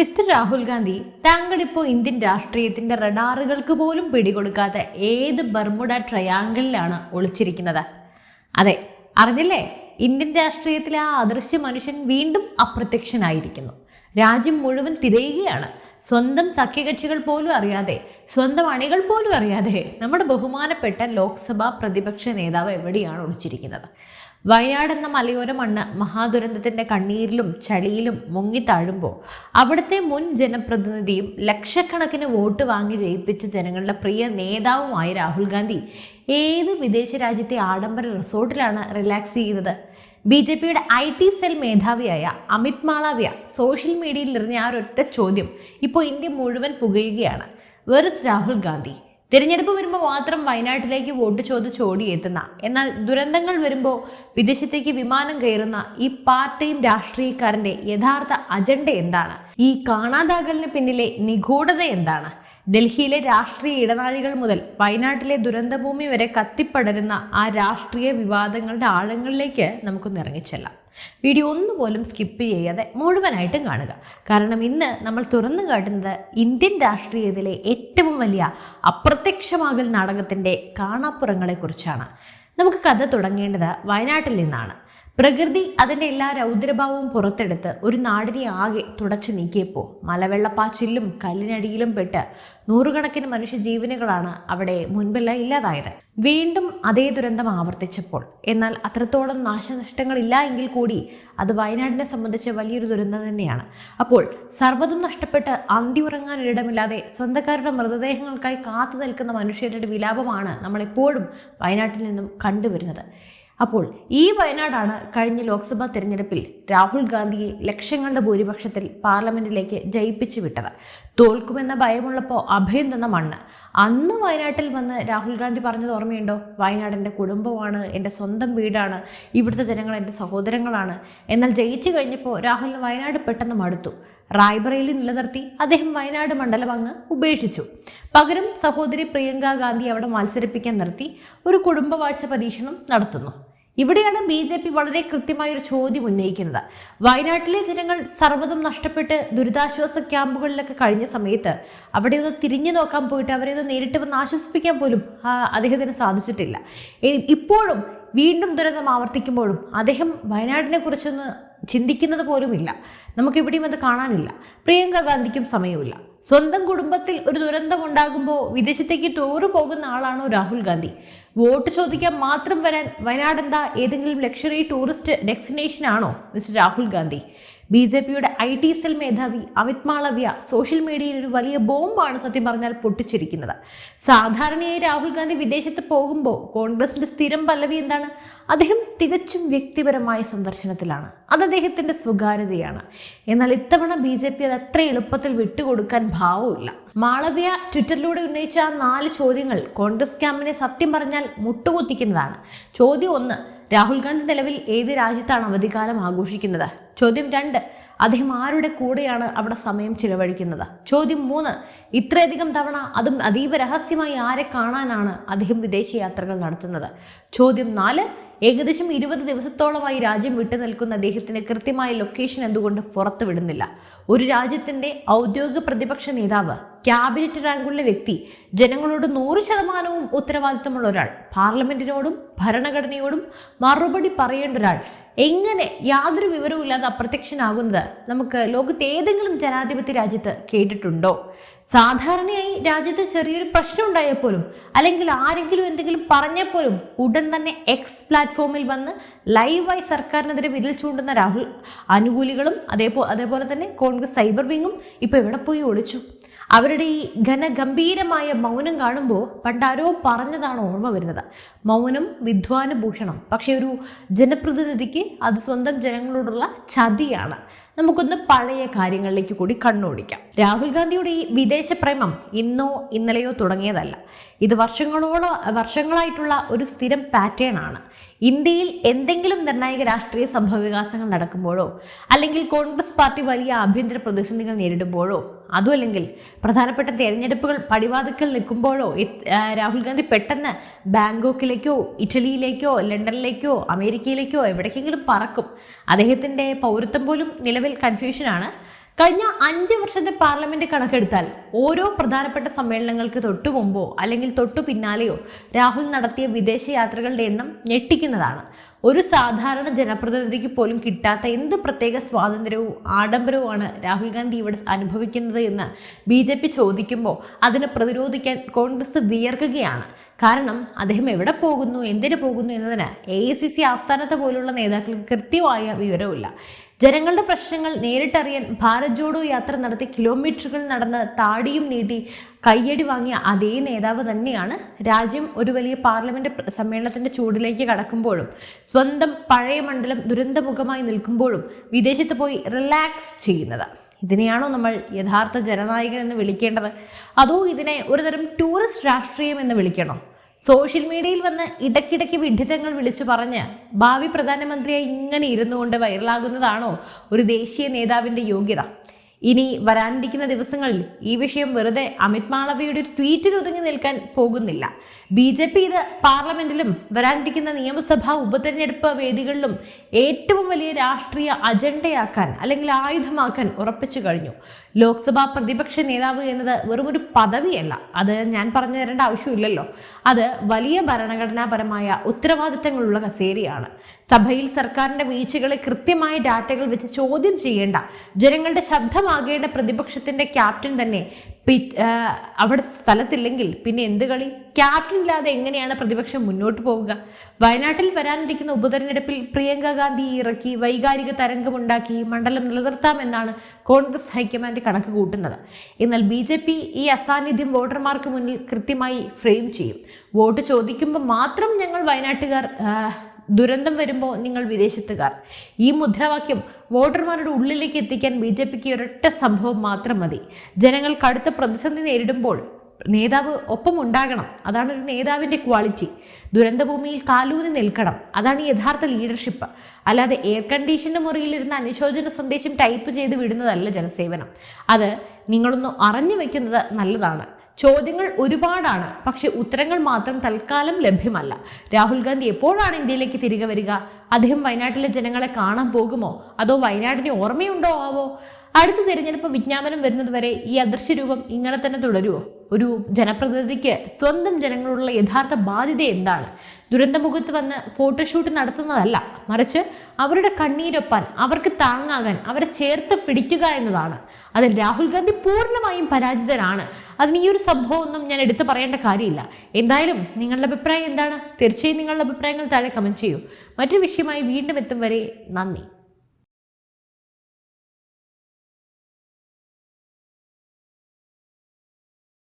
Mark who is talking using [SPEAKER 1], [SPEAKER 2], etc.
[SPEAKER 1] Mister Rahul Gandhi, താങ്കൾ ഇപ്പോൾ Indian രാഷ്ട്രീയത്തിന്റെ റഡാറുകൾക്ക് പോലും പിടികൊടുക്കാത്ത ഏത് ബർമുഡ ട്രയാങ്കിളിലാണ് ഒളിച്ചിരിക്കുന്നത്? അതെ, അറിഞ്ഞില്ലേ? ഇന്ത്യൻ രാഷ്ട്രീയത്തിലെ ആ അദൃശ്യ മനുഷ്യൻ വീണ്ടും അപ്രത്യക്ഷനായിരിക്കുന്നു. രാജ്യം മുഴുവൻ തിരയുകയാണ്. സ്വന്തം സഖ്യകക്ഷികൾ പോലും അറിയാതെ, സ്വന്തം അണികൾ പോലും അറിയാതെ നമ്മുടെ ബഹുമാനപ്പെട്ട ലോക്സഭാ പ്രതിപക്ഷ നേതാവ് എവിടെയാണ് ഒളിച്ചിരിക്കുന്നത്? വയനാട് എന്ന മലയോര മണ്ണ് മഹാദുരന്തത്തിന്റെ കണ്ണീരിലും ചളിയിലും മുങ്ങിത്താഴുമ്പോൾ അവിടുത്തെ മുൻ ജനപ്രതിനിധിയും ലക്ഷക്കണക്കിന് വോട്ട് വാങ്ങി ജയിപ്പിച്ച ജനങ്ങളുടെ പ്രിയ നേതാവുമായ രാഹുൽ ഗാന്ധി ഏത് വിദേശ രാജ്യത്തെ ആഡംബര റിസോർട്ടിലാണ് റിലാക്സ് ചെയ്യുന്നത്? BJPയുടെ IT സെൽ മേധാവിയായ അമിത് മാളവ്യ സോഷ്യൽ മീഡിയയിൽ എറിഞ്ഞ ആ ഒരൊറ്റ ചോദ്യം ഇപ്പോൾ ഇന്ത്യ മുഴുവൻ പുകയുകയാണ്. Where is Rahul Gandhi? തിരഞ്ഞെടുപ്പ് വരുമ്പോൾ മാത്രം വയനാട്ടിലേക്ക് വോട്ട് ചോദിച്ചോടിയെത്തുന്ന, എന്നാൽ ദുരന്തങ്ങൾ വരുമ്പോൾ വിദേശത്തേക്ക് വിമാനം കയറുന്ന ഈ പാർട്ടിയും രാഷ്ട്രീയക്കാരന്റെ യഥാർത്ഥ അജണ്ട എന്താണ്? ഈ കാണാതാകലിന് പിന്നിലെ നിഗൂഢത എന്താണ്? ഡൽഹിയിലെ രാഷ്ട്രീയ ഇടനാഴികൾ മുതൽ വയനാട്ടിലെ ദുരന്തഭൂമി വരെ കത്തിപ്പടരുന്ന ആ രാഷ്ട്രീയ വിവാദങ്ങളുടെ ആഴങ്ങളിലേക്ക് നമുക്കൊന്ന് ഇറങ്ങിച്ചെല്ലാം. വീഡിയോ ഒന്നുപോലും സ്കിപ്പ് ചെയ്യാതെ മുഴുവനായിട്ടും കാണുക. കാരണം ഇന്ന് നമ്മൾ തുറന്നു കാട്ടുന്നത് ഇന്ത്യൻ രാഷ്ട്രീയത്തിലെ ഏറ്റവും വലിയ അപ്രത്യക്ഷമാകൽ നാടകത്തിൻ്റെ കാണാപ്പുറങ്ങളെക്കുറിച്ചാണ്. നമുക്ക് കഥ തുടങ്ങേണ്ടത് വയനാട്ടിൽ നിന്നാണ്. പ്രകൃതി അതിൻ്റെ എല്ലാ രൗദ്രഭാവവും പുറത്തെടുത്ത് ഒരു നാടിനെ ആകെ തുടച്ചു നീക്കിയപ്പോൾ മലവെള്ളപ്പാച്ചിലും കല്ലിനടിയിലും പെട്ട് നൂറുകണക്കിന് മനുഷ്യജീവനുകളാണ് അവിടെ മുൻപെല്ലാം ഇല്ലാതായത്. വീണ്ടും അതേ ദുരന്തം ആവർത്തിച്ചപ്പോൾ, എന്നാൽ അത്രത്തോളം നാശനഷ്ടങ്ങളില്ല എങ്കിൽ കൂടി അത് വയനാടിനെ സംബന്ധിച്ച് വലിയൊരു ദുരന്തം തന്നെയാണ്. അപ്പോൾ സർവ്വതും നഷ്ടപ്പെട്ട് അന്തിയുറങ്ങാനൊരിടമില്ലാതെ സ്വന്തക്കാരുടെ മൃതദേഹങ്ങൾക്കായി കാത്തു നിൽക്കുന്ന മനുഷ്യരുടെ വിലാപമാണ് നമ്മളെപ്പോഴും വയനാട്ടിൽ നിന്നും കണ്ടുവരുന്നത്. അപ്പോൾ ഈ വയനാടാണ് കഴിഞ്ഞ ലോക്സഭാ തെരഞ്ഞെടുപ്പിൽ രാഹുൽ ഗാന്ധിയെ ലക്ഷങ്ങളുടെ ഭൂരിപക്ഷത്തിൽ പാർലമെന്റിലേക്ക് ജയിപ്പിച്ചു വിട്ടത്. തോൽക്കുമെന്ന ഭയമുള്ളപ്പോൾ അഭയം തന്ന മണ്ണ്. അന്ന് വയനാട്ടിൽ വന്ന് രാഹുൽ ഗാന്ധി പറഞ്ഞത് ഓർമ്മയുണ്ടോ? വയനാട് എൻ്റെ കുടുംബമാണ്, എൻ്റെ സ്വന്തം വീടാണ്, ഇവിടുത്തെ ജനങ്ങൾ എൻ്റെ സഹോദരങ്ങളാണ്. എന്നാൽ ജയിച്ചു കഴിഞ്ഞപ്പോൾ രാഹുലിന് വയനാട് പെട്ടെന്ന് മടുത്തു. റായ്ബറേലി നിലനിർത്തി അദ്ദേഹം വയനാട് മണ്ഡലം അങ്ങ് ഉപേക്ഷിച്ചു. പകരം സഹോദരി പ്രിയങ്ക ഗാന്ധി അവിടെ മത്സരിപ്പിക്കാൻ നിർത്തി ഒരു കുടുംബവാഴ്ച പരീക്ഷണം നടത്തുന്നു. ഇവിടെയാണ് BJP വളരെ കൃത്യമായൊരു ചോദ്യം ഉന്നയിക്കുന്നത്. വയനാട്ടിലെ ജനങ്ങൾ സർവ്വതും നഷ്ടപ്പെട്ട് ദുരിതാശ്വാസ ക്യാമ്പുകളിലൊക്കെ കഴിഞ്ഞ സമയത്ത് അവിടെ ഒന്ന് തിരിഞ്ഞു നോക്കാൻ പോയിട്ട് അവരെ ഒന്ന് നേരിട്ട് വന്ന് ആശ്വസിപ്പിക്കാൻ പോലും അദ്ദേഹത്തിന് സാധിച്ചിട്ടില്ല. ഇപ്പോഴും വീണ്ടും ദുരന്തം ആവർത്തിക്കുമ്പോഴും അദ്ദേഹം വയനാടിനെ കുറിച്ചൊന്ന് ചിന്തിക്കുന്നത് പോലുമില്ല. നമുക്കിവിടെയും അത് കാണാനില്ല. പ്രിയങ്ക ഗാന്ധിക്കും സമയമില്ല. സ്വന്തം കുടുംബത്തിൽ ഒരു ദുരന്തം ഉണ്ടാകുമ്പോൾ വിദേശത്തേക്ക് ടൂറ് പോകുന്ന ആളാണോ രാഹുൽ ഗാന്ധി? വോട്ട് ചോദിക്കാൻ മാത്രം വരാൻ വയനാട് എന്താ ഏതെങ്കിലും ലക്ഷറി ടൂറിസ്റ്റ് ഡെസ്റ്റിനേഷൻ ആണോ മിസ്റ്റർ രാഹുൽ ഗാന്ധി? BJPയുടെ IT സെൽ മേധാവി അമിത് മാളവ്യ സോഷ്യൽ മീഡിയയിൽ ഒരു വലിയ ബോംബാണ് സത്യം പറഞ്ഞാൽ പൊട്ടിച്ചിരിക്കുന്നത്. സാധാരണയായി രാഹുൽ ഗാന്ധി വിദേശത്ത് പോകുമ്പോൾ കോൺഗ്രസിന്റെ സ്ഥിരം പല്ലവി എന്താണ്? അദ്ദേഹം തികച്ചും വ്യക്തിപരമായ സന്ദർശനത്തിലാണ്. അത് അദ്ദേഹത്തിന്റെ സ്വകാര്യതയാണ്. എന്നാൽ ഇത്തവണ BJP അത് അത്ര എളുപ്പത്തിൽ വിട്ടുകൊടുക്കാൻ ഭാവമില്ല. മാളവ്യ ട്വിറ്ററിലൂടെ ഉന്നയിച്ച 4 ചോദ്യങ്ങൾ കോൺഗ്രസ് ക്യാമ്പിനെ സത്യം പറഞ്ഞാൽ മുട്ടുകുത്തിക്കുന്നതാണ്. ചോദ്യം 1, രാഹുൽ ഗാന്ധി നിലവിൽ ഏത് രാജ്യത്താണ് അവധിക്കാലം ആഘോഷിക്കുന്നത്? ചോദ്യം 2, അദ്ദേഹം ആരുടെ കൂടെയാണ് അവിടെ സമയം ചിലവഴിക്കുന്നത്? ചോദ്യം 3, ഇത്രയധികം തവണ അതും അതീവ രഹസ്യമായി ആരെ കാണാനാണ് അദ്ദേഹം വിദേശ യാത്രകൾ നടത്തുന്നത്? ചോദ്യം 4, ഏകദേശം 20 ദിവസത്തോളമായി രാജ്യം വിട്ടു നിൽക്കുന്ന അദ്ദേഹത്തിന് കൃത്യമായ ലൊക്കേഷൻ എന്തുകൊണ്ട് പുറത്തു വിടുന്നില്ല? ഒരു രാജ്യത്തിന്റെ ഔദ്യോഗിക പ്രതിപക്ഷ നേതാവ്, ക്യാബിനറ്റ് റാങ്കുള്ള വ്യക്തി, ജനങ്ങളോട് 100% ഉത്തരവാദിത്തമുള്ള ഒരാൾ, പാർലമെന്റിനോടും ഭരണഘടനയോടും മറുപടി പറയേണ്ട ഒരാൾ എങ്ങനെ യാതൊരു വിവരവും ഇല്ലാതെ അപ്രത്യക്ഷനാകുന്നത് നമുക്ക് ലോകത്തെ ഏതെങ്കിലും ജനാധിപത്യ രാജ്യത്ത് കേട്ടിട്ടുണ്ടോ? സാധാരണയായി രാജ്യത്ത് ചെറിയൊരു പ്രശ്നം ഉണ്ടായപ്പോലും അല്ലെങ്കിൽ ആരെങ്കിലും എന്തെങ്കിലും പറഞ്ഞപ്പോലും ഉടൻ തന്നെ X പ്ലാറ്റ്ഫോമിൽ വന്ന് ലൈവായി സർക്കാരിനെതിരെ വിരൽ ചൂണ്ടുന്ന രാഹുൽ അനുകൂലികളും അതേപോലെ തന്നെ കോൺഗ്രസ് സൈബർ വിങ്ങും ഇപ്പൊ എവിടെ പോയി ഒളിച്ചു? അവരുടെ ഈ ഘനഗംഭീരമായ മൗനം കാണുമ്പോൾ പണ്ടാരോ പറഞ്ഞതാണ് ഓർമ്മ വരുന്നത്. മൗനം വിദ്വാനുഭൂഷണം. പക്ഷെ ഒരു ജനപ്രതിനിധിക്ക് അത് സ്വന്തം ജനങ്ങളോടുള്ള ചതിയാണ്. നമുക്കൊന്ന് പഴയ കാര്യങ്ങളിലേക്ക് കൂടി കണ്ണോടിക്കാം. രാഹുൽ ഗാന്ധിയുടെ ഈ വിദേശ പ്രേമം ഇന്നോ ഇന്നലെയോ തുടങ്ങിയതല്ല. ഇത് വർഷങ്ങളായിട്ടുള്ള ഒരു സ്ഥിരം പാറ്റേൺ ആണ്. ഇന്ത്യയിൽ എന്തെങ്കിലും നിർണായക രാഷ്ട്രീയ സംഭവവികാസങ്ങൾ നടക്കുമ്പോഴോ, അല്ലെങ്കിൽ കോൺഗ്രസ് പാർട്ടി വലിയ ആഭ്യന്തര പ്രതിസന്ധികൾ നേരിടുമ്പോഴോ, അതും അല്ലെങ്കിൽ പ്രധാനപ്പെട്ട തെരഞ്ഞെടുപ്പുകൾ പടിവാതിക്കൽ നിൽക്കുമ്പോഴോ രാഹുൽ ഗാന്ധി പെട്ടെന്ന് ബാങ്കോക്കിലേക്കോ ഇറ്റലിയിലേക്കോ ലണ്ടനിലേക്കോ അമേരിക്കയിലേക്കോ എവിടേക്കെങ്കിലും പറക്കും. അദ്ദേഹത്തിൻ്റെ പൗരത്വം പോലും നിലവിൽ കൺഫ്യൂഷനാണ്. കഴിഞ്ഞ 5 വർഷത്തെ പാർലമെന്റ് കണക്കെടുത്താൽ ഓരോ പ്രധാനപ്പെട്ട സമ്മേളനങ്ങൾക്ക് തൊട്ടു മുമ്പോ അല്ലെങ്കിൽ തൊട്ടു പിന്നാലെയോ രാഹുൽ നടത്തിയ വിദേശ യാത്രകളുടെ എണ്ണം ഞെട്ടിക്കുന്നതാണ്. ഒരു സാധാരണ ജനപ്രതിനിധിക്ക് പോലും കിട്ടാത്ത എന്ത് പ്രത്യേക സ്വാതന്ത്ര്യവും ആഡംബരവുമാണ് രാഹുൽ ഗാന്ധി ഇവിടെ അനുഭവിക്കുന്നത് എന്ന് BJP ചോദിക്കുമ്പോൾ അതിനെ പ്രതിരോധിക്കാൻ കോൺഗ്രസ് വിയർക്കുകയാണ്. കാരണം അദ്ദേഹം എവിടെ പോകുന്നു, എന്തിനു പോകുന്നു എന്നതിന് AICC ആസ്ഥാനത്ത് പോലുള്ള നേതാക്കൾക്ക് കൃത്യമായ വിവരമില്ല. ജനങ്ങളുടെ പ്രശ്നങ്ങൾ നേരിട്ടറിയാൻ ഭാരത് ജോഡോ യാത്ര നടത്തി കിലോമീറ്ററുകൾ നടന്ന് താടിയും നീട്ടി കയ്യടി വാങ്ങിയ അതേ നേതാവ് തന്നെയാണ് രാജ്യം ഒരു വലിയ പാർലമെന്റ് സമ്മേളനത്തിന്റെ ചൂടിലേക്ക് കടക്കുമ്പോഴും സ്വന്തം പഴയ മണ്ഡലം ദുരന്തമുഖമായി നിൽക്കുമ്പോഴും വിദേശത്ത് പോയി റിലാക്സ് ചെയ്യുന്നത്. ഇതിനെയാണോ നമ്മൾ യഥാർത്ഥ ജനനായകൻ എന്ന് വിളിക്കേണ്ടത്? അതോ ഇതിനെ ഒരുതരം ടൂറിസ്റ്റ് രാഷ്ട്രീയം എന്ന് വിളിക്കണോ? സോഷ്യൽ മീഡിയയിൽ വന്ന് ഇടയ്ക്കിടയ്ക്ക് വിഡ്ഢിത്തങ്ങൾ വിളിച്ചു പറഞ്ഞ് ഭാവി പ്രധാനമന്ത്രിയായി ഇങ്ങനെ ഇരുന്നുകൊണ്ട് വൈറലാകുന്നതാണോ ഒരു ദേശീയ നേതാവിൻ്റെ യോഗ്യത? ഇനി വരാനിരിക്കുന്ന ദിവസങ്ങളിൽ ഈ വിഷയം വെറുതെ അമിത് മാളവ്യയുടെ ഒരു ട്വീറ്റിൽ ഒതുങ്ങി നിൽക്കാൻ പോകുന്നില്ല. BJP ഇത് പാർലമെന്റിലും വരാനിരിക്കുന്ന നിയമസഭാ ഉപതെരഞ്ഞെടുപ്പ് വേദികളിലും ഏറ്റവും വലിയ രാഷ്ട്രീയ അജണ്ടയാക്കാൻ അല്ലെങ്കിൽ ആയുധമാക്കാൻ ഉറപ്പിച്ചു കഴിഞ്ഞു. ലോക്സഭാ പ്രതിപക്ഷ നേതാവ് എന്നത് വെറും ഒരു പദവിയല്ല. അത് ഞാൻ പറഞ്ഞു തരേണ്ട ആവശ്യമില്ലല്ലോ. അത് വലിയ ഭരണഘടനാപരമായ ഉത്തരവാദിത്തങ്ങളുള്ള കസേരയാണ്. സഭയിൽ സർക്കാരിന്റെ വീഴ്ചകളെ കൃത്യമായ ഡാറ്റകൾ വെച്ച് ചോദ്യം ചെയ്യേണ്ട, ജനങ്ങളുടെ ശബ്ദമാകേണ്ട പ്രതിപക്ഷത്തിന്റെ ക്യാപ്റ്റൻ തന്നെ അവിടെ സ്ഥലത്തില്ലെങ്കിൽ പിന്നെ എന്ത് കളി? ക്യാപ്റ്റൻ ഇല്ലാതെ എങ്ങനെയാണ് പ്രതിപക്ഷം മുന്നോട്ട് പോവുക? വയനാട്ടിൽ വരാനിരിക്കുന്ന ഉപതെരഞ്ഞെടുപ്പിൽ പ്രിയങ്ക ഗാന്ധി ഇറക്കി വൈകാരിക തരംഗമുണ്ടാക്കി മണ്ഡലം നിലനിർത്താമെന്നാണ് കോൺഗ്രസ് ഹൈക്കമാൻഡ് കണക്ക് കൂട്ടുന്നത്. എന്നാൽ BJP ഈ അസാന്നിധ്യം വോട്ടർമാർക്ക് മുന്നിൽ കൃത്യമായി ഫ്രെയിം ചെയ്യും. വോട്ട് ചോദിക്കുമ്പോൾ മാത്രം ഞങ്ങൾ വയനാട്ടുകാർ, ദുരന്തം വരുമ്പോൾ നിങ്ങൾ വിദേശത്തുകാർ. ഈ മുദ്രാവാക്യം വോട്ടർമാരുടെ ഉള്ളിലേക്ക് എത്തിക്കാൻ BJPക്ക് ഒരൊറ്റ സംഭവം മാത്രം മതി. ജനങ്ങൾ കടുത്ത പ്രതിസന്ധി നേരിടുമ്പോൾ നേതാവ് ഒപ്പം ഉണ്ടാകണം. അതാണ് ഒരു നേതാവിൻ്റെ ക്വാളിറ്റി. ദുരന്തഭൂമിയിൽ കാലൂന്നി നിൽക്കണം. അതാണ് യഥാർത്ഥ ലീഡർഷിപ്പ്. അല്ലാതെ എയർ കണ്ടീഷൻ്റെ മുറിയിലിരുന്ന അനുശോചന സന്ദേശം ടൈപ്പ് ചെയ്ത് വിടുന്നതല്ല ജനസേവനം. അത് നിങ്ങളൊന്ന് അറിഞ്ഞു വെക്കുന്നത് നല്ലതാണ്. ചോദ്യങ്ങൾ ഒരുപാടാണ്, പക്ഷെ ഉത്തരങ്ങൾ മാത്രം തൽക്കാലം ലഭ്യമല്ല. രാഹുൽ ഗാന്ധി എപ്പോഴാണ് ഇന്ത്യയിലേക്ക് തിരികെ വരിക? അദ്ദേഹം വയനാട്ടിലെ ജനങ്ങളെ കാണാൻ പോകുമോ? അതോ വയനാടിന് ഓർമ്മയുണ്ടോ ആവോ? അടുത്ത തിരഞ്ഞെടുപ്പ് വിജ്ഞാപനം വരുന്നത് വരെ ഈ അദൃശ്യരൂപം ഇങ്ങനെ തന്നെ തുടരുമോ? ഒരു ജനപ്രതിനിധിക്ക് സ്വന്തം ജനങ്ങളോടുള്ള യഥാർത്ഥ ബാധ്യത എന്താണ്? ദുരന്തമുഖത്ത് വന്ന് ഫോട്ടോഷൂട്ട് നടത്തുന്നതല്ല, മറിച്ച് അവരുടെ കണ്ണീരൊപ്പാൻ, അവർക്ക് താങ്ങാകാൻ, അവരെ ചേർത്ത് പിടിക്കുക എന്നതാണ്. അതിൽ രാഹുൽ ഗാന്ധി പൂർണ്ണമായും പരാജിതരാണ്. അതിന് ഈ ഒരു സംഭവം ഒന്നും ഞാൻ എടുത്തു പറയേണ്ട കാര്യമില്ല. എന്തായാലും നിങ്ങളുടെ അഭിപ്രായം എന്താണ്? തീർച്ചയായും നിങ്ങളുടെ അഭിപ്രായങ്ങൾ താഴെ കമന്റ് ചെയ്യൂ. മറ്റൊരു വിഷയമായി വീണ്ടും എത്തും വരെ നന്ദി.